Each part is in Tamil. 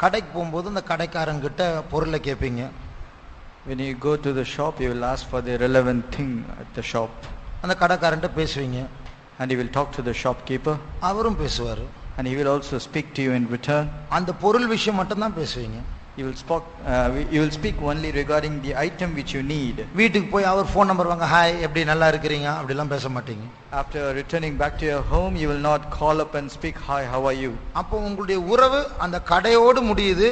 கடைக்கு போகும்போது அந்த கடைக்காரங்கிட்ட பொருளை கேட்பீங்க. When you go to the shop, you will ask for the relevant thing at the shop. அந்த கடைக்காரன்ட்ட பேசுவீங்க. And you will talk to the shopkeeper. அவரும் பேசுவார். And he will also speak to you in return. அந்த பொருள் விஷயம் மட்டும் தான் பேசுவீங்க. You will speak only regarding the item which you need. வீட்டுக்கு போய் அவர் ஃபோன் நம்பர் வாங்க, ஹாய் எப்படி நல்லா இருக்கிறீங்க அப்படிலாம் பேச மாட்டீங்க. After returning back to your home, you will not call up and speak, hi, how are you? அப்போ உங்களுடைய உறவு அந்த கடையோடு முடியுது,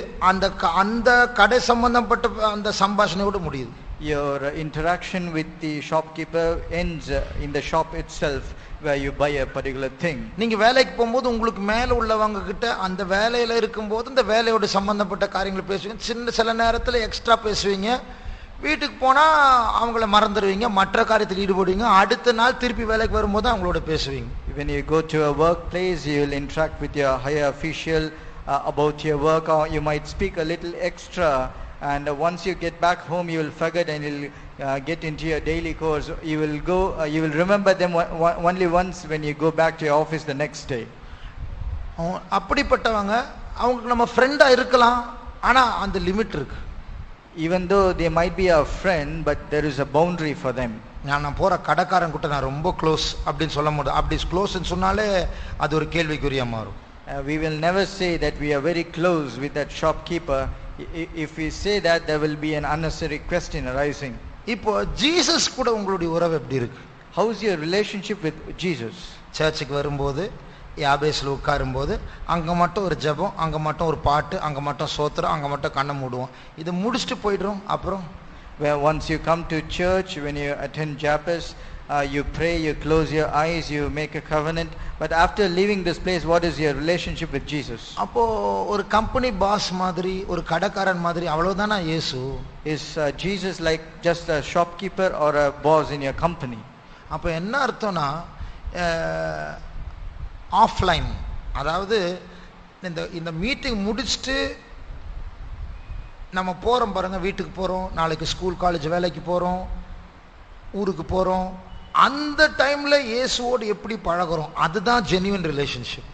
அந்த கடை சம்பந்தப்பட்ட அந்த சம்பாஷணையோடு முடியுது. Your interaction with the shopkeeper ends in the shop itself, where you buy a particular thing. நீங்க வேலைக்கு போகும்போது உங்களுக்கு மேல உள்ளவங்க கிட்ட அந்த வேலையில இருக்கும்போது இந்த வேலையோட சம்பந்தப்பட்ட காரியங்களை பேசுவீங்க. சில நேரத்தில் எக்ஸ்ட்ரா பேசுவீங்க. வீட்டுக்கு போனா அவங்கள மறந்துடுவீங்க, மற்ற காரியத்தில் ஈடுபடுவீங்க. அடுத்த நாள் திருப்பி வேலைக்கு வரும்போது அவங்களோட பேசுவீங்க. When you go to a workplace, you will interact with your higher official about your work, or you might speak a little extra. And once you get back home, you will forget and you'll get into your daily course. You will remember them only once when you go back to your office the next day. அப்படிப்பட்டவங்க அவங்களுக்கு நம்ம ஃப்ரெண்டா இருக்கலாம், ஆனா அந்த லிமிட் இருக்கு. Even though they might be our friend, but there is a boundary for them. நான் போற கடைக்காரன் கிட்ட நான் ரொம்ப க்ளோஸ் அப்படின்னு சொல்ல முடியாது. அப்படி க்ளோஸ்ன்னு சொன்னாலே அது ஒரு கேள்விக்குறியா மாறும். We will never say that we are very close with that shopkeeper. If we say that, there will be an unnecessary question arising. இப்போ ஜீசஸ் கூட உங்களுடைய உறவு எப்படி இருக்கு? How is your relationship with Jesus? சர்ச்சுக்கு வரும்போது யாபேஸ்ல உட்காரும்போது அங்க மட்டும் ஒரு ஜெபம், அங்க மட்டும் ஒரு பாட்டு, அங்க மட்டும் சோத்திரம், அங்க மட்டும் கண்ணை மூடுவோம். இது முடிச்சுட்டு போயிடுறோம். அப்புறம் once you come to church, when you attend Jabez, you pray, you close your eyes, you make a covenant, but after leaving this place, what is your relationship with Jesus? அப்போ ஒரு கம்பெனி பாஸ் மாதிரி, ஒரு கடைக்காரன் மாதிரி அவ்வளவுதானா இயேசு? Is Jesus like just a shopkeeper or a boss in your company? அப்போ என்ன அர்த்தம்னா ஆஃப்லைன், அதாவது இந்த மீட்டிங் முடிச்சுட்டு நம்ம போறோம் பாருங்க, வீட்டுக்கு போறோம், நாளைக்கு ஸ்கூல் காலேஜ் வேலைக்கு போறோம், ஊருக்கு போறோம், அந்த டைம்ல இயேசுவோடு எப்படி பழகுறோம், அதுதான் genuine relationship.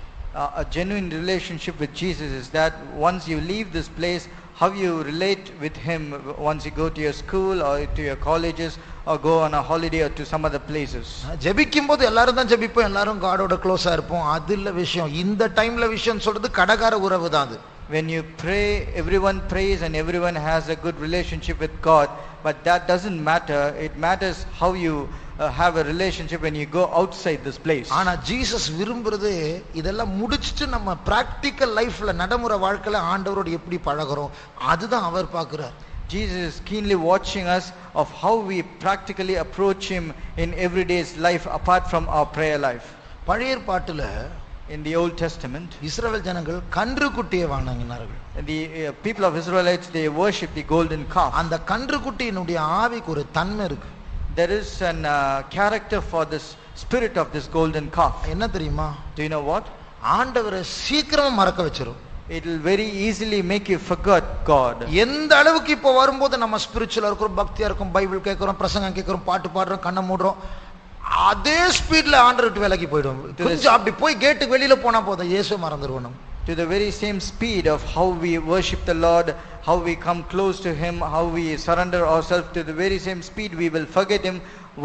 A genuine relationship with Jesus is that once you leave this place, how you relate with him once you go to your school or to your colleges or go on a holiday or to some other places. ஜெபிக்கும் போது எல்லாரும் தான் ஜெபிப்போம், எல்லாரும் காடோட க்ளோஸா இருப்போம், அது இல்ல விஷயம். இந்த டைம்ல விஷயம் சொல்றது கடைக்கார உறவு தான் அது. When you pray, everyone prays and everyone has a good relationship with God, but that doesn't matter. It matters how you have a relationship when you go outside this place. ஆனா ஜீசஸ் விரும்புறது இதெல்லாம் முடிச்சிட்டு நம்ம பிராக்டிக்கல் லைஃப்ல நடைமுறை வாழ்க்கையில ஆண்டவரோடு எப்படி பழகுறோம், அதுதான் அவர் பார்க்கிறார். Jesus is keenly watching us of how we practically approach him in everyday's life apart from our prayer life. பழைய ஏற்பாட்டுல in the Old Testament, இஸ்ரவேல் ஜனங்கள் கன்றுக்குட்டியை வணங்கினார்கள். The people of Israelites, they worship the golden calf. அந்த கன்றுக்குட்டியினுடைய ஆவிக்கு ஒரு தன்மை இருக்கு. There is an character for this spirit of this golden calf. என்ன தெரியுமா? Do you know what? ஆண்டவரை சீக்கிரமா மறக்க வச்சிரும். It will very easily make you forget God. எந்த அளவுக்கு இப்போ வரும்போது நம்ம ஸ்பிரிச்சுவலா இருக்கிறோம், பக்தியா இருக்கும், பைபிள் கேட்கிறோம், பிரசங்கம் கேட்கிறோம், பாட்டு பாடுறோம், கண்ணை மூடுறோம், அதே ஸ்பீட்ல ஆண்டவர்கிட்ட வேலைக்கு போயிடும். கொஞ்சம் அப்படி போய் கேட்டுக்கு வெளியில போனா போதும், இயேசு மறந்துடுவோம். To the very same speed of how we worship the Lord, how we come close to him, how we surrender ourselves, to the very same speed we will forget him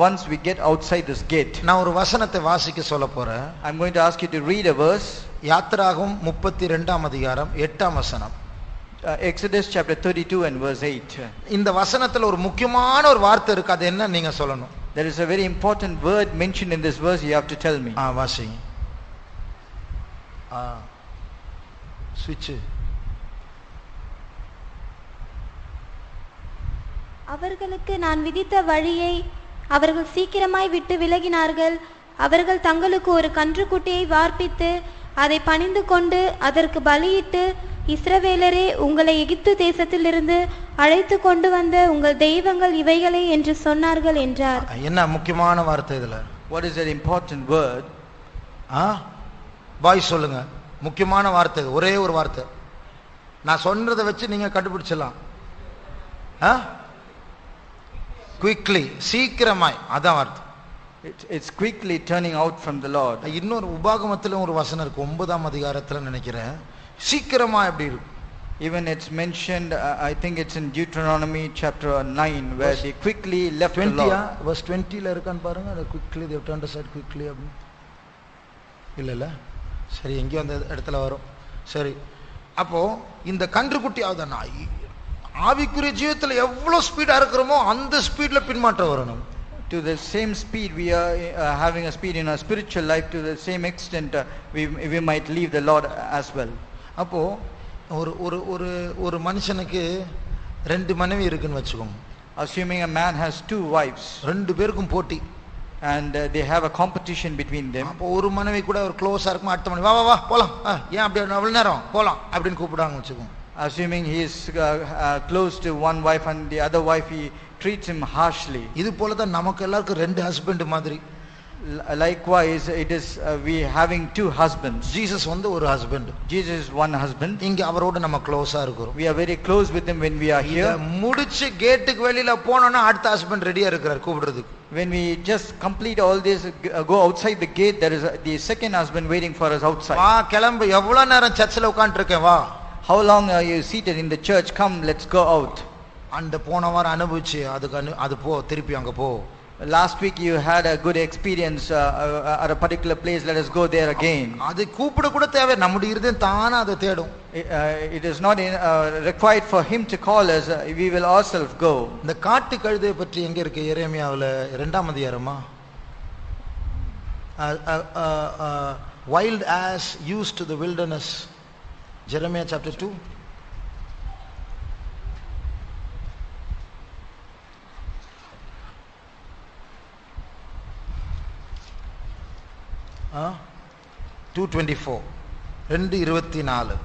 once we get outside this gate. நான் ஒரு வசனத்தை வாசிக்க சொல்ல போறேன். I'm going to ask you to read a verse. யாத்திராகமம் 32ஆம் அதிகாரம் 8ஆம் வசனம். Exodus chapter 32 and verse 8. இந்த வசனத்துல ஒரு முக்கியமான ஒரு வார்த்தை இருக்கு, அது என்ன நீங்க சொல்லணும். There is a very important word mentioned in this verse, you have to tell me. வாசிங்க. ஸ்விட்ச். அவர்களுக்கு நான் விதித்த வழியை அவர்கள் சீக்கிரமாய் விட்டு விலகினார்கள். அவர்கள் தங்களுக்கு ஒரு கன்றுக்குட்டியை வார்ப்பித்து அதை பணிந்து கொண்டு அதற்கு பலியிட்டு, இஸ்ரவேலரே, உங்களை எகிப்து தேசத்திலிருந்து அழைத்து கொண்டு வந்த உங்கள் தெய்வங்கள் இவைகளே என்று சொன்னார்கள் என்றார். என்ன முக்கியமான வார்த்தை இதுல? What is that important word? பாய் சொல்லுங்க. முக்கியமான வார்த்தை, ஒரே ஒரு வார்த்தை. நான் சொன்னதை வச்சு நீங்க கண்டுபிடிச்சலாம். குயிக்லி, சீக்கிரமாய், அதான் வார்த்தை. It's quickly turning out from the Lord. இன்னொரு உபாகமத்துல ஒரு வசனம் இருக்கு, 9ஆம் அதிகாரத்துல நினைக்கிறேன், சீக்கிரமா எப்படி இருக்கும். Even it's mentioned, I think it's in Deuteronomy chapter 9, where they quickly left the 20 Lord. verse 20ல இருக்கான்னு பாருங்க. அது quickly they turned aside quickly அப்படி இல்ல சரி எங்கேயோ அந்த இடத்துல வரும். சரி அப்போ இந்த கன்றுக்குட்டி ஆகுதுன்னா ஆவிக்குரிய ஜீவிதத்துல எவ்வளவு ஸ்பீடா இருக்கிறோமோ அந்த ஸ்பீட்ல பின்மாற்றம் வரணும். To the same speed we are having a speed in our spiritual life, to the same extent we might leave the Lord as well. அப்போ ஒரு ஒரு ஒரு ஒரு மனுஷனுக்கு ரெண்டு மனைவி இருக்குன்னு வச்சுக்கோங்க. Assuming a man has two wives, ரெண்டு பேருக்கும் போட்டி, and they have a competition between them. அப்போ ஒரு மனைவி கூட ஒரு க்ளோஸா இருக்கும், அடுத்த மனைவி வா வா வா போலாம், ஏன் அப்படி அவ்வளவு நேரம் போலாம் அப்படின்னு கூப்பிடுவாங்க வச்சுக்கோங்க. Assuming he is close to one wife and the other wife he treats him harshly. இது போல தான் நமக்கு எல்லாருக்கும் ரெண்டு ஹஸ்பண்ட் மாதிரி. Likewise it is we having two husbands. Jesus வந்து ஒரு husband, Jesus is one husband. இங்க அவரோட நம்ம க்ளோஸா இருக்கிறோம். We are very close with him when we are here. முடிச்சு கேட்டுக்கு வெளியில போனோம்னா அடுத்த ஹஸ்பண்ட் ரெடியா இருக்கிறார் கூப்பிடுறதுக்கு. When we just complete all this, go outside the gate, there is the second husband waiting for us outside. வா கிளம்பு, எவ்வளவு நேரம் சர்ச்சில் உட்கார்ந்து இருக்கேன் வா. How long are you seated in the church? Come, let's go out. அந்த போன வாரம் அனுபவிச்சு அது போ, திருப்பி அங்க போ. Last week you had a good experience at a particular place, let us go there again. அது கூப்பிட கூட தேவை, நம்முடைய இருதயம் தானா அதை தேடும். It is not required for him to call us, we will ourselves go. இந்த காட்டு கழுதை பற்றி எங்க இருக்கு? எரேமியாவுல 2ஆம் அதிகாரமா? Wild ass used to the wilderness. Jeremiah chapter 2. Uh, 2:24. 2:24.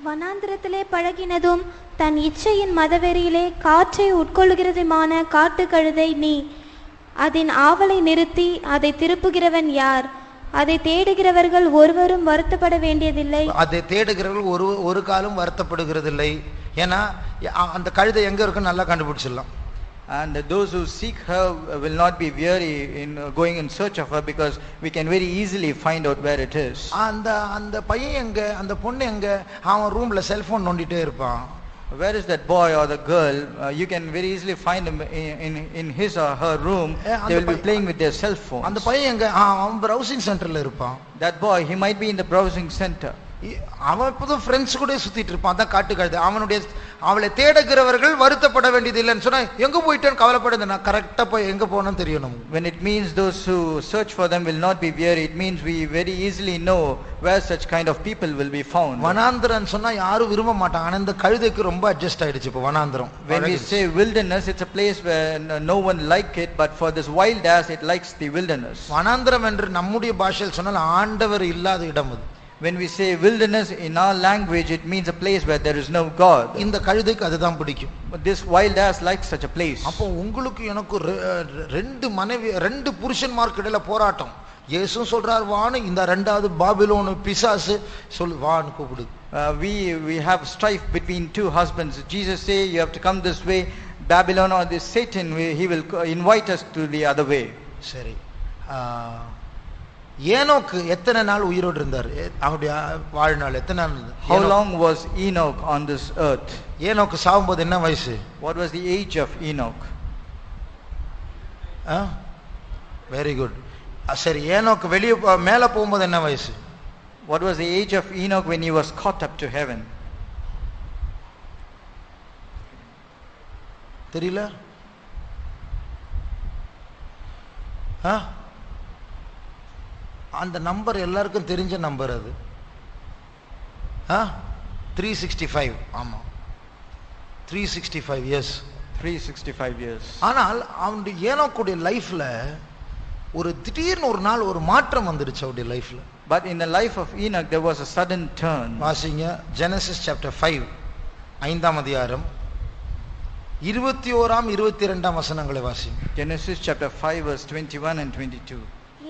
வனாந்திரத்திலே பழகினதும் தன் இச்சையின் மதவெறியிலே காற்றை உட்கொள்கிறதுமான காட்டுக்கழுதை நீ. அதன் ஆவலை நிறுத்தி அதை திருப்புகிறவன் யார்? அதை தேடுகிறவர்கள் ஒருவரும் வருத்தப்பட வேண்டியதில்லை. அதை தேடுகிறவர்கள் ஒரு காலம் வருத்தப்படுகிறதில்லை. ஏன்னா அந்த கழுதை எங்க இருக்குன்னு நல்லா கண்டுபிடிச்சிடலாம். And those who seek her will not be weary in going in search of her, because we can very easily find out where it is. அந்த பையன் எங்க, அந்த பொண்ணு எங்க? அவன் ரூம்ல செல்போன் நோண்டிட்டே இருப்பான். Where is that boy or the girl? You can very easily find them in his or her room. They will be playing with their cell phones. அந்த பையன் எங்க? அவன் browsing centerல இருப்பான். That boy, he might be in the browsing center. அவன் இப்போதும் ஃப்ரெண்ட்ஸ் கூட சுத்திட்டு இருப்பான். அதான் காட்டு கழுதை. அவளை தேடுகிறவர்கள் வருத்தப்பட வேண்டியது இல்லைன்னு சொன்னா எங்க போயிட்டேன்னு கவலைப்படுது. நான் கரெக்டா போய் எங்க போகணும்னு தெரியணும். When it means those who search for them will not be weary, it means we very easily know where such kind of people will be found. வனாந்திரம் சொன்னா யாரும் விரும்ப மாட்டாங்க. ஆனா இந்த கழுதைக்கு ரொம்ப அட்ஜஸ்ட் ஆயிடுச்சு இப்போ வனாந்திரம். When we say wilderness, it's a place where no one like it, but for this wild ass it likes the wilderness. வனாந்திரம் என்று நம்முடைய பாஷையில் சொன்னால் ஆண்டவர் இல்லாத இடம் அது. When we say wilderness in our language, it means a place where there is no God. இந்த கழுதைக்கு அதுதான் பிடிக்கும். But this wild ass likes such a place. அப்போ உங்களுக்கு எனக்கு ரெண்டு மனைவி, ரெண்டு புருஷன்மார்க்கு இடையில போராட்டம். இயேசு சொல்றார் வான்னு, இந்த ரெண்டாவது பாபிலோன் பிசாசு வான்னு கூப்பிடுது. We have strife between two husbands. Jesus say you have to come this way. Babylon or this Satan, he will invite us to the other way. சரி, ஏனோக்கு எத்தனை நாள் உயிரோடு இருந்தார்? அவருடைய வாழ்நாள் எத்தனை நாள்? How long was Enoch on this earth? ஏனோக்கு சாகும்போது என்ன வயசு? What was the age of Enoch? Very good. சரி, ஏனோக்கு வெளியே மேல போகும்போது என்ன வயசு? What was the age of Enoch when he was caught up to heaven? தெரியல? அந்த நம்பர் எல்லாருக்கும் தெரிஞ்ச நம்பர் அது. 365. ஆமா, 365 years. 365 years. ஆனால் அவனுடைய ஏனோக்குடைய லைஃப்ல ஒரு திடீர்னு ஒரு நாள் ஒரு மாற்றம் வந்துருச்சு அவருடைய லைஃப்ல. But in the life of Enoch there was a sudden turn. வாசிங்க ஜெனசிஸ் சாப்டர் 5 5ஆம் அதிகாரம் 21ஆம் 22ஆம் வசனங்களை வாசிங்க. Genesis chapter 5 verse 21 and 22.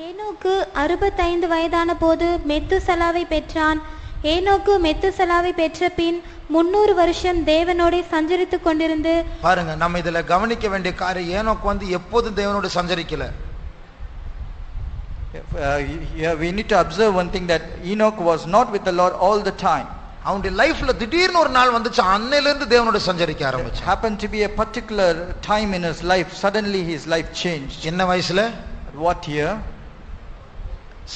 ஏனோக்கு 65 வயதான போது மெத்துசலாவை பெற்றான். ஏனோக்கு மெத்துசலாவை பெற்ற பின் 300 வருஷம் தேவனோட சஞ்சரித்து கொண்டிருந்து. பாருங்க, நம்ம இதுல கவனிக்க வேண்டிய காரியம், ஏனோக்கு வந்து எப்போதும் தேவனோட சஞ்சரிக்கல. We need to observe one thing, that Enoch was not with the Lord all the time. அவனுடைய லைஃப்ல திடீர்னு ஒரு நாள் வந்துச்சு, அன்னையில இருந்து தேவனோட சஞ்சரிக்க It ஆரம்பிச்சான். happened to be a particular time in his life. Suddenly his life changed. என்ன வயசுல? At what year?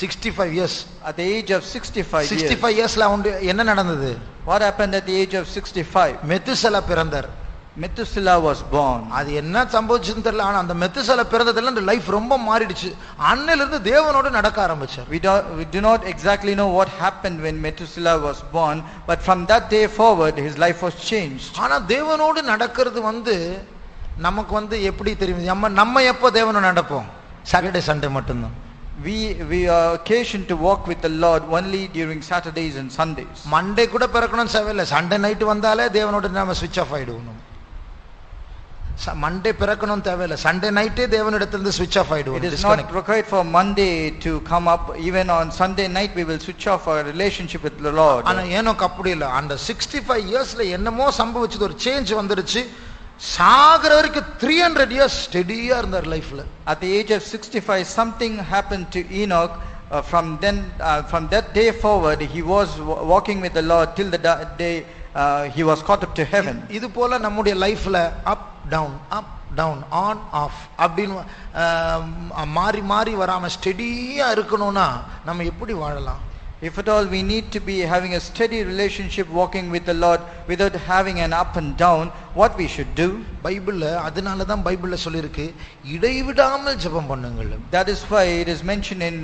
65 years. At the age of 65 years. 65 yearsல அவனுடைய என்ன நடந்தது? What happened at the age of 65? Methuselah பிறந்தார். Methuselah was born. அது என்ன சம்பவிச்சுன்னு தெரியல, ஆனா அந்த மெத்துசலா பிறந்ததுல அந்த லைஃப் ரொம்ப மாறிடுச்சு. அன்னையில இருந்து தேவனோட நடக்க ஆரம்பிச்சார். We do not exactly know what happened when Methuselah was born, but from that day forward his life was changed. ஆனா தேவனோடு நடக்கிறது நமக்கு எப்படி தெரியும்? நம்ம எப்போ தேவனோட நடப்போம்? சாட்டர்டே சண்டே மட்டும்தான். We are occasioned to walk with the Lord only during Saturdays and Sundays. Monday கூட பிறக்கணும் தேவையில்லை, சண்டே நைட் வந்தாலே தேவனோட நம்ம ஸ்விட்ச் ஆஃப் ஆயிடுவோம். மண்டே பிறக்கணும் தேவையில்லை, சண்டே நைட்டே தேவனிடத்திலிருந்து ஸ்விட்ச் ஆஃப் ஆயிடுவோம். It is not required for Monday to come up. Even on Sunday night we will switch off our relationship with the Lord. ஆனா ஏனோக்கு அப்படி இல்லை. அந்த 65 இயர்ஸ்ல என்னமோ சம்பவிச்சது, ஒரு சேஞ்ச் வந்துருச்சு. சாகர வரைக்கும் 300 years ஸ்டெடியா இருந்தார் லைஃப்ல. At the age of 65 something happened to Enoch. From that day forward he was walking with the Lord till the day he was caught up to heaven. இது போல நம்முடைய லைஃப்ல அப் டவுன் ஆன் ஆஃப் அப்படின்னு மாறி மாறி வராம ஸ்டெடியா இருக்கணும்னா நம்ம எப்படி வாழலாம்? If at all we need to be having a steady relationship walking with the Lord without having an up and down, what we should do? பைபிள்ல அதனால தான் பைபிள்ல சொல்லிருக்கு இடைவிடாமல் ஜெபம் பண்ணுங்கள். That is why it is mentioned in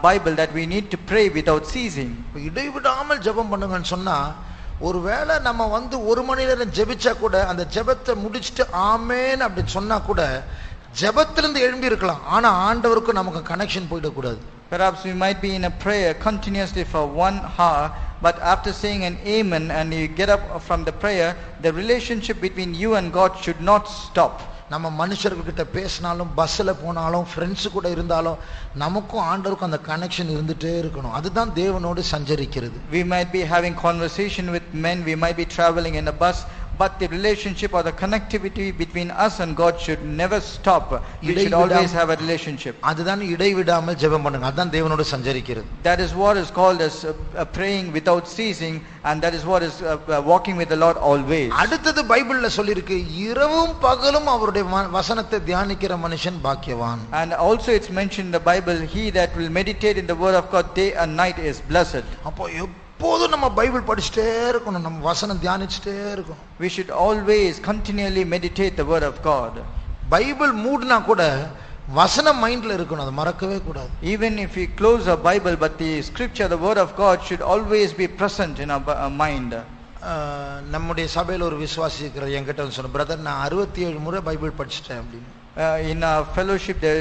Bible that we need to pray without ceasing. இடைவிடாமல் ஜெபம் பண்ணுங்கன்னு சொன்னா, ஒருவேளை நம்ம ஒரு மணி நேரம் ஜெபிச்சா கூட அந்த ஜெபத்தை முடிச்சுட்டு ஆமேன் அப்படி சொன்னா கூட ஜெபத்திலிருந்து எழும்பி இருக்கலாம், ஆனா ஆண்டவருக்கு நமக்கு கனெக்ஷன் போயிடக்கூடாது. Perhaps we might be in a prayer continuously for 1 hour, but after saying an amen and you get up from the prayer, the relationship between you and God should not stop. நம்ம மனுஷர்கிட்ட பேசினாலும், பஸ்ல போனாலும், ஃப்ரெண்ட்ஸ் கூட இருந்தாலும் நமக்கும் ஆண்டவருக்கும் அந்த கனெக்ஷன் இருந்துட்டே இருக்கணும். அதுதான் தேவனோடு சஞ்சரிக்கிறது. We might be having conversation with men, we might be traveling in a bus, but the relationship or the connectivity between us and God should never stop. We should always have a relationship. அதுதான் இடைவிடாமல் ஜெபம் பண்ணுங்க. அதுதான் தேவனோடு சஞ்சரிக்கிறது. That is what is called as praying without ceasing, and that is what is walking with the Lord always. அடுத்தது பைபிள்ல சொல்லிருக்கு, இரவும் பகலும் அவருடைய வசனத்தை தியானிக்கிற மனுஷன் பாக்கியவான். And also it's mentioned in the Bible, he that will meditate in the word of God day and night is blessed. அப்போ எப்போதும் நம்ம பைபிள் படிச்சுட்டே இருக்கணும், நம்ம வசனம் தியானிச்சுட்டே இருக்கணும். We should always continually meditate the word of God. Bible மூடுனா கூட வசனம் மைண்ட்ல இருக்கணும், அதை மறக்கவே கூடாது. Even if we close our Bible, but the scripture, the word of God should always be present in our mind. நம்முடைய சபையில் ஒரு விசுவாசி இருக்கிறார், என்கிட்ட சொன்ன பிரதர் நான் 67 முறை பைபிள் படிச்சுட்டேன் அப்படின்னு. In our fellowship there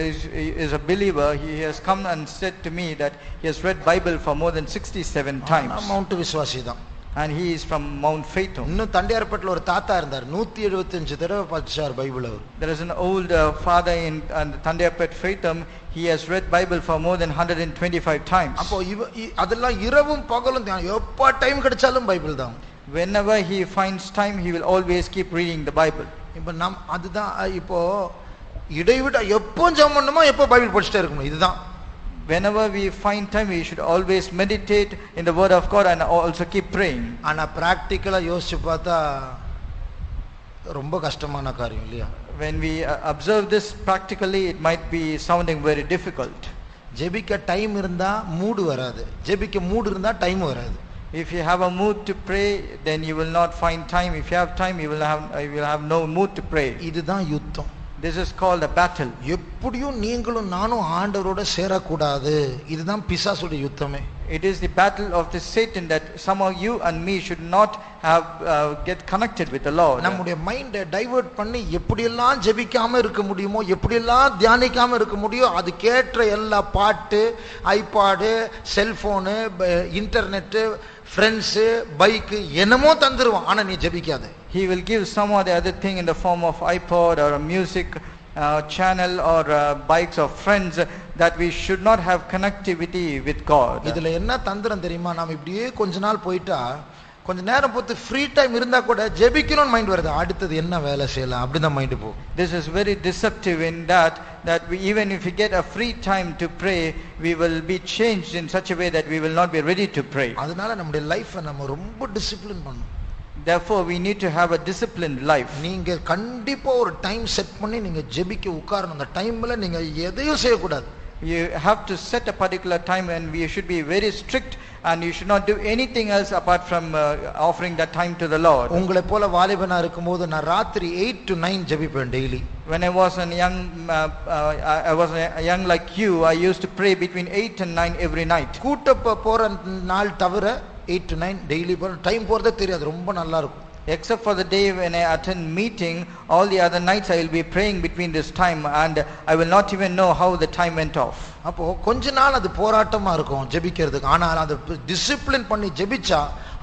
is a believer. He has come and said to me that he has read Bible for more than 67 times. Mount விசுவாசி தான். And he is from Mount Faithum. இன்னும் தண்டையார்பேட்டில் ஒரு தாத்தா இருந்தார், 175 தடவை படிச்சார் பைபிள் அவர். There is an old father in Thandiyapet Faithum. He has read Bible for more than 125 times. அப்போ அதெல்லாம் இரவும் பகலும் எப்ப டைம் கிடைச்சாலும் பைபிள் தான். Whenever he finds time, he will always keep reading the Bible. இப்போ அதுதான் இப்போ இடைவிட எப்போ ஜெபம் பண்ணணுமோ எப்போ பைபிள் படிச்சுட்டே இருக்கணும், இதுதான். Whenever we find time, we should always meditate in the word of God and also keep praying. ஆனா பிராக்டிக்கலா யோசிச்சு பார்த்தா ரொம்ப கஷ்டமான காரியம் இல்லையா? When we observe this practically, it might be sounding very difficult. ஜெபிக்க டைம் இருந்தா மூடு வராது, ஜெபிக்க மூடு இருந்தா டைம் வராது. If you have a mood to pray, then you will not find time. If you have time, you will have no mood to pray. இதுதான் யுத்தம். This is called a battle. எப்படியும் நீங்களும் நானும் ஆண்டவரோட சேரக்கூடாது, இதுதான் பிசாசுடைய யுத்தமே. It is the battle of the Satan that somehow you and me should not have get connected with the Lord. நம்முடைய மைண்டை டைவர்ட் பண்ணி எப்படியெல்லாம் ஜெபிக்காம இருக்க முடியுமோ, எப்படியெல்லாம் தியானிக்காம இருக்க முடியும், அது கேட்ட எல்லா பாட்டு, iPad, cellphone, internet, friends, bike என்னமோ தந்துருவான், ஆனா நீ ஜெபிக்காத. He will give some or the other thing in the form of iPod or a music channel or bikes or friends, that we should not have connectivity with God. இதுல என்ன தந்திரம் தெரியுமா? நாம் இப்படியே கொஞ்ச நாள் போயிட்டா கொஞ்ச நேரம் பொறுத்து ஃப்ரீ டைம் இருந்தா கூட ஜெபிக்கணும்னு மைண்ட் வருது, அடுத்தது என்ன வேலை செய்யலாம் அப்படிதான் மைண்ட் போகும். This is very deceptive in that even if we get a free time to pray, we will be changed in such a way that we will not be ready to pray. அதனால நம்முடைய லைஃபை நம்ம ரொம்ப டிசிப்ளின் பண்ணணும். Therefore we need to have a disciplined life. நீங்க கண்டிப்பா ஒரு டைம் செட் பண்ணி நீங்க ஜெபிக்க உட்காரணும். அந்த டைம்ல நீங்க எதையும் செய்யக்கூடாது. You have to set a particular time and we should be very strict and you should not do anything else apart from offering that time to the Lord. உங்களை போல வாலிபனா இருக்கும்போது நான் ராத்திரி 8 to 9 ஜெபிப்பேன் daily. When I was young like you, I used to pray between 8 and 9 every night. கூட்ட போற நாள் தவிர 8 to 9 டெய்லி டைம் போறதே தெரியாது, ரொம்ப நல்லா இருக்கும். Except for the day when I attend meeting, all the other nights I will be praying between this time and I will not even know how the time went off. அப்போ கொஞ்ச நாள் அது போராட்டமா இருக்கும் ஜெபிக்கிறதுக்கு. ஆனால் அது டிசிப்ளின் பண்ணி ஜெபிச்சா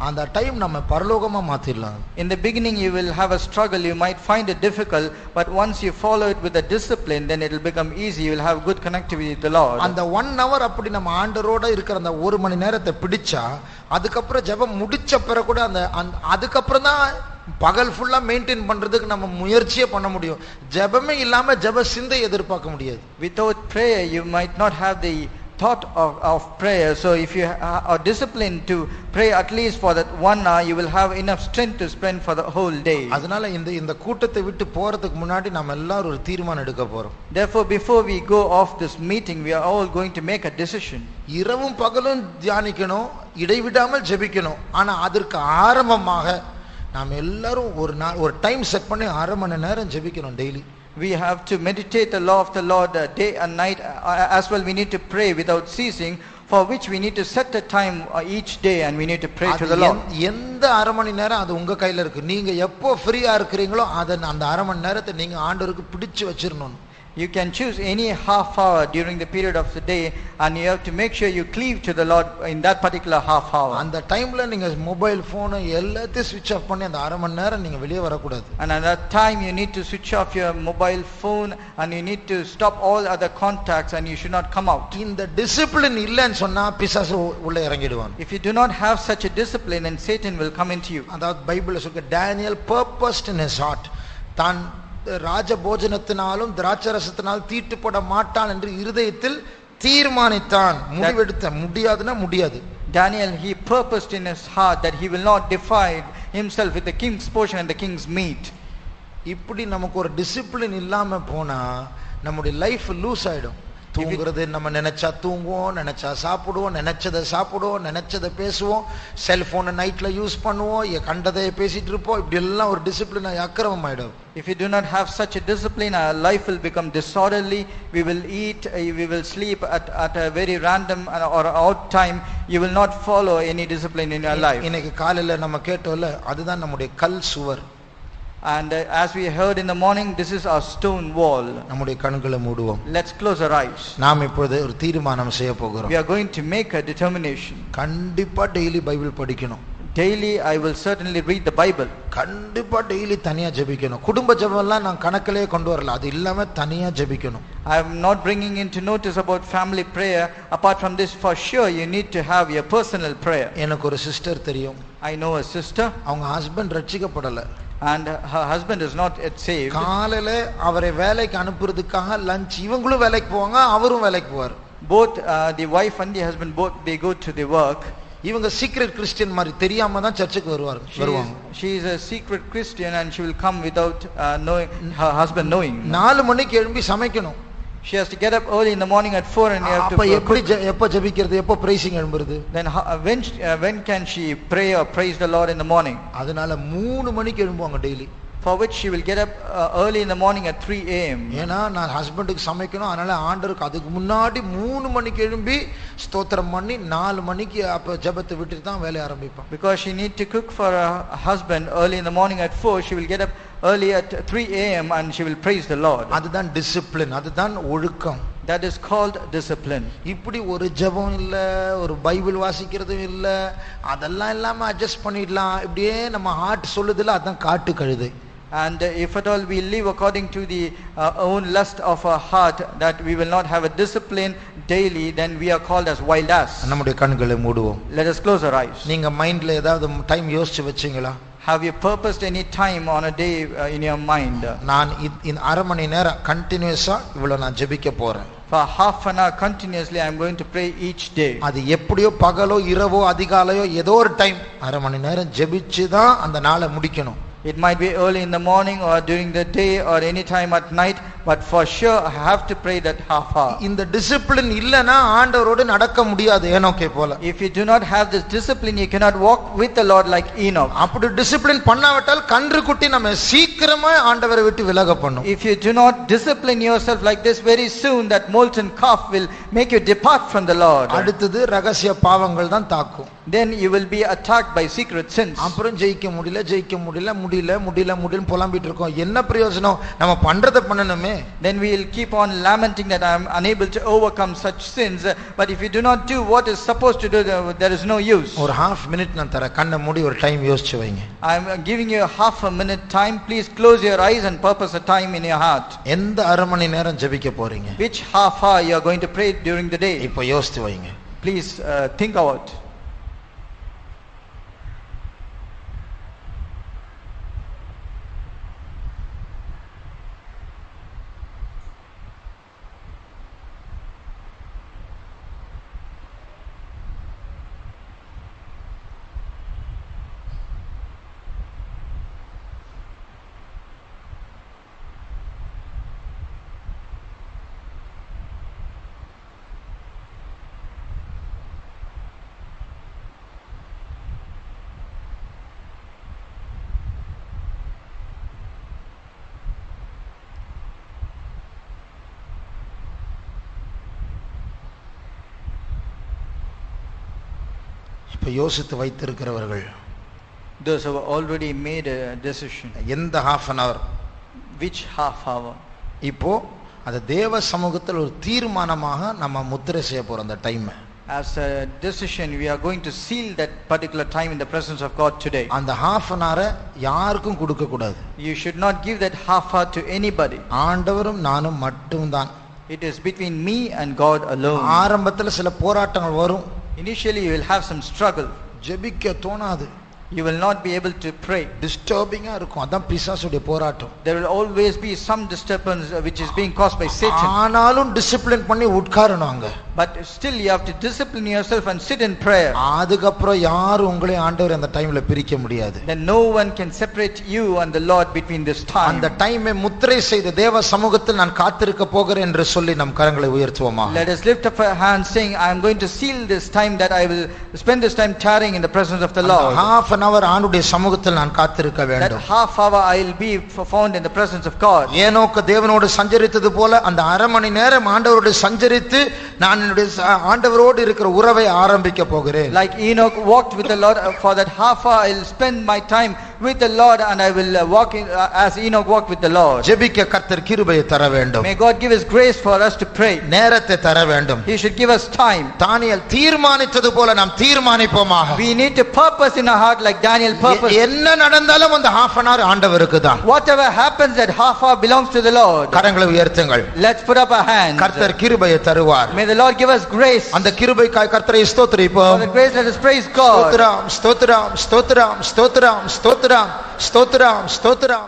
அந்த டைம் நம்ம பரலோகமா மாத்திடலாம். In the beginning you will have a struggle, you might find it difficult, but once you follow it with a discipline, then it will become easy. You will have good connectivity with the Lord. அந்த 1 hour அப்படி நம்ம ஆண்டவரோட இருக்கிற அந்த 1 மணி நேரத்தை பிடிச்சா அதுக்கப்புறம் ஜெபம் முடிச்ச பிறகு கூட அந்த அதுக்கப்புறம் தான் பகல் ஃபுல்லா மெயின்டைன் பண்றதுக்கு நம்ம முயற்சியே பண்ண முடியும். ஜெபமே இல்லாம ஜெப சிந்தை எதிர்பார்க்க முடியாது. Without prayer you might not have the thought of prayer. So if you are disciplined to pray at least for that 1 hour, you will have enough strength to spend for the whole day. அதனால இந்த கூட்டத்தை விட்டு போறதுக்கு முன்னாடி நாம எல்லாரும் ஒரு தீர்மானம் எடுக்க போறோம். Therefore before we go off this meeting, we are all going to make a decision. இரவும் பகலும் தியானிக்கணும், இடைவிடாமல் ஜெபிக்கணும். ஆனா அதற்கு ஆரம்பமாக நாம் எல்லாரும் ஒரு டைம் செட் பண்ணி 1/2 மணி நேரம் ஜெபிக்கணும் daily. We have to meditate the law of the Lord day and night. As well we need to pray without ceasing, for which we need to set a time each day and we need to pray to the Lord. எந்த 1/2 மணி நேரம் அது உங்க கையில இருக்கு. நீங்க எப்போ ஃப்ரீயா இருக்கிறீங்களோ அந்த 1/2 மணி நேரத்தை நீங்க ஆண்டவருக்கு பிடிச்சு வச்சிரணும். You can choose any half hour during the period of the day and you have to make sure you cleave to the Lord in that particular half hour. அந்த டைம்ல நீங்க மொபைல் போன் எல்லாத்தையும் ஸ்விட்ச் ஆஃப் பண்ணி அந்த 1/2 மணி நேரம் நீங்க வெளியே வர கூடாது. And at that time you need to switch off your mobile phone and you need to stop all other contacts and you should not come out. இந்த டிசிப்ளின் இல்லன்னு சொன்னா பிசாசு உள்ள இறங்கிடுவான். If you do not have such a discipline, then Satan will come into you. அதாவது பைபிள்ல சொல்லுங்க, Daniel purposed in his heart, தான் ராஜ போஜனத்தினாலும் திராட்சரசத்தினால் தீட்டுப்பட மாட்டான் என்று இருதயத்தில் தீர்மானித்தான். முடிவெடுத்த முடியாதுன்னா முடியாது. Daniel, he purposed in his heart that he will not defile himself with the king's portion and the king's meat. இப்படி நமக்கு ஒரு டிசிப்ளின் இல்லாம போனா நம்முடைய லைஃப் லூஸ் ஆயிடும். தூங்குறது நம்ம நினைச்சா தூங்குவோம், நினைச்சா சாப்பிடுவோம், நினைச்சதை சாப்பிடுவோம், நினைச்சதை பேசுவோம், செல்போனை நைட்ல யூஸ் பண்ணுவோம், கண்டதை பேசிட்டு இருப்போம். இப்படி எல்லாம் ஒரு டிசிப்ளின் அக்கிரமம் ஆயிடும். If you do not have such a discipline, our life will become disorderly. We will eat, we will sleep at a very random or odd time. You will not follow any discipline in your life. இன்னைக்கு காலையில நம்ம கேட்டோம்ல, அதுதான் நம்முடைய கல் சுவர். And as we heard in the morning, this is our stone wall. நம்முடைய கண்களை மூடுவோம். Let's close our eyes. நாம் இப்பொழுது ஒரு தீர்மானம் செய்ய போகிறோம். We are going to make a determination. கண்டிப்பா டெய்லி பைபிள் படிக்கணும். Daily I will certainly read the Bible. கண்டிப்பா டெய்லி தனியா ஜெபிக்கணும். குடும்ப ஜெபம்லாம் நான் கணக்கிலே கொண்டு வரல, அது இல்லாம தனியா ஜெபிக்கணும். I am not bringing into notice about family prayer. Apart from this, for sure you need to have your personal prayer. எனக்கு ஒரு சிஸ்டர் தெரியும். I know a sister. அவங்க husband ரட்சிக்கப்படல. And her husband is not yet saved. காலையில அவரை வேலைக்கு அனுப்புறதுக்காக லஞ்ச், இவங்களும் வேலைக்கு போவாங்க, அவரும் வேலைக்கு போவார். Both the wife and the husband, both they go to the work. இவங்க சீக்ரெட் கிறிஸ்டியன் மாதிரி தெரியாம தான் சர்ச்சுக்கு வருவாங்க. She is a secret Christian and she will come without knowing her husband knowing. 4 மணிக்கு எழும்பி சமைக்கணும். She has to get up early in the morning at 4 and you have to அப்ப எப்படி எப்ப ஜெபிக்கிறது, எப்ப pricing எழும்புறது? Then when can she pray or praise the Lord in the morning? அதனால 3 மணிக்கு எழும்புவாங்க daily. For which she will get up early in the morning at 3 a.m. ஏனா நான் ஹஸ்பண்டுக்கு சமைக்கணும், அதனால ஆண்டவருக்கு அதுக்கு முன்னாடி 3 மணிக்கு எழும்பி ஸ்தோத்திரம் பண்ணி 4 மணிக்கு அப்ப ஜெபத்தை விட்டுட்டு தான் வேலைய ஆரம்பிப்பான். Because she need to cook for her husband early in the morning at 4, she will get up early at 3 a.m. and she will praise the Lord. அதுதான் டிசிப்ளின், அதுதான் ஒழுக்கம். That is called discipline. இப்படி ஒரு ஜெபம் இல்ல, ஒரு பைபிள் வாசிக்கிறதும் இல்ல, அதெல்லாம் இல்லாம அட்ஜஸ்ட் பண்ணிடலாம், இப்படியே நம்ம ஹார்ட் சொல்லுதுல, அதான் காட்டு கழுதை. And if at all we live according to the own lust of our heart, that we will not have a discipline daily, then we are called as wild ass. நம்முடைய கண்களை மூடுவோம். Let us close our eyes. நீங்க மைண்ட்ல ஏதாவது டைம் யோசிச்சு வச்சீங்களா? Have you purposed any time on a day in your mind? நான் இந்த அரை மணி நேரம் கண்டினியூஸா இவ்வளவு நான் ஜெபிக்க போறேன். For half an hour continuously I am going to pray each day. அது எப்படியோ பகலோ இரவோ அதிகாலையோ ஏதோ ஒரு டைம் அரை மணி நேரம் ஜெபிச்சு தான் அந்த நாளை முடிக்கணும். It might be early in the morning or during the day or any time at night, but for sure I have to pray that half hour. இந்த டிசிப்ளின் இல்லனா ஆண்டவரோடு நடக்க முடியாது ஏனோக்கே போல. If you do not have this discipline, you cannot walk with the Lord like Enoch. அப்படி டிசிப்ளின் பண்ணாவிட்டால் கன்றுக்குட்டி நம்ம சீக்கிரமா ஆண்டவரை விட்டு விலக பண்ணும். If you do not discipline yourself like this, very soon that molten calf will make you depart from the Lord. அடுத்தது ரகசிய பாவங்கள் தான் தாக்கும். Then you will be attacked by secret sins. அப்புறம் ஜெயிக்க முடியல புலம்பிட்டு இருக்கோம். என்ன பிரயோஜனம்? நம்ம பண்றத பண்ணணுமே. Then we will keep on lamenting that I am unable to overcome such sins, but if you do not do what is supposed to do, there is no use. ஒரு half minute நான் தர கண்ணை மூடி ஒரு டைம் யோசிச்சு வைங்க. I am giving you a half a minute time. Please close your eyes and purpose a time in your heart. எந்த அரை மணி நேரம் ஜெபிக்க போறீங்க? Which half hour you are going to pray during the day? இப்போ யோசிச்சு வைங்க. Please think about. இப்போ யோசித்து வைத்திருக்கிறவர்கள், those who have already made a decision, எந்த half an hour, which half hour, இப்போ அது தேவ சமூகத்தில் ஒரு தீர்மானமாக நம்ம முத்திரை செய்ய போறோம் அந்த time. as a decision we are going to seal that particular time in the presence of God today. அந்த half an hour யாருக்கும் கொடுக்க கூடாது. You should not give that half hour to anybody. ஆண்டவரும் நானும் மட்டும்தான். It is between me and God alone. ஆரம்பத்துல சில போராட்டங்கள் வரும். Initially you will have some struggle. ஜெபிக்க தோணாது. You will not be able to pray. டிஸ்டர்பிங்கா இருக்கும். அதான் பிசாசுடைய போராட்டம். There will always be some disturbance which is being caused by Satan. ஆனாலும் டிசிப்ளின் பண்ணி உட்காரணும் அங்க. But still you have to discipline yourself and sit in prayer. அதுக்கு அப்புறம் யாரும் உங்களை ஆண்டவர் அந்த டைம்ல பிரிக்க முடியாது. Then no one can separate you and the Lord between this time. அந்த டைமை முத்திரை செய்து தேவ சமூகத்தில் நான் காத்திருக்க போகிறேன் என்று சொல்லி நம் கரங்களை உயர்த்துவோமா. Let us lift up our hands saying, I am going to seal this time, that I will spend this time tarrying in the presence of the Lord. half an hour ஆண்டுடைய சமூகத்தில் நான் காத்திருக்க வேண்டும். That half hour I will be found in the presence of God. ஏனோக்கு தேவனோடு சஞ்சரித்தது போல அந்த அரை மணி நேரம் ஆண்டவரோடு சஞ்சரித்து நான் ஆண்டவரோடு இருக்கிற உறவை ஆரம்பிக்க போகிறேன். Like Enoch walked with the Lord, for that half hour I will spend my time with the Lord, and I will walk in as Enoch walked with the Lord. ஜெபிக்க கர்த்தர் கிருபையை தர வேண்டும். May God give us grace for us to pray. நேரத்தை தர வேண்டும். He should give us time. தானியேல் தீர்மானித்தது போல நாம் தீர்மானிப்போமாக. We need to purpose in our heart like Daniel purposed. என்ன நடந்தாலும் அந்த half an hour ஆண்டவருக்கு தான். Whatever happens, that half hour belongs to the Lord. கரங்களை உயர்த்துங்கள். Let's put up our hands. கர்த்தர் கிருபையை தருவார். May the Lord give us grace. அந்த கிருபைக்காய் கர்த்தரை ஸ்தோத்திரிப்போம். For the grace, let us praise God. ஸ்தோத்திரம் ஸ்தோத்திரம் ஸ்தோத்திரம் ஸ்தோத்திரம் ஸ்தோத்திரம் ஸ்தோத்திரம் ஸ்தோத்திரம்.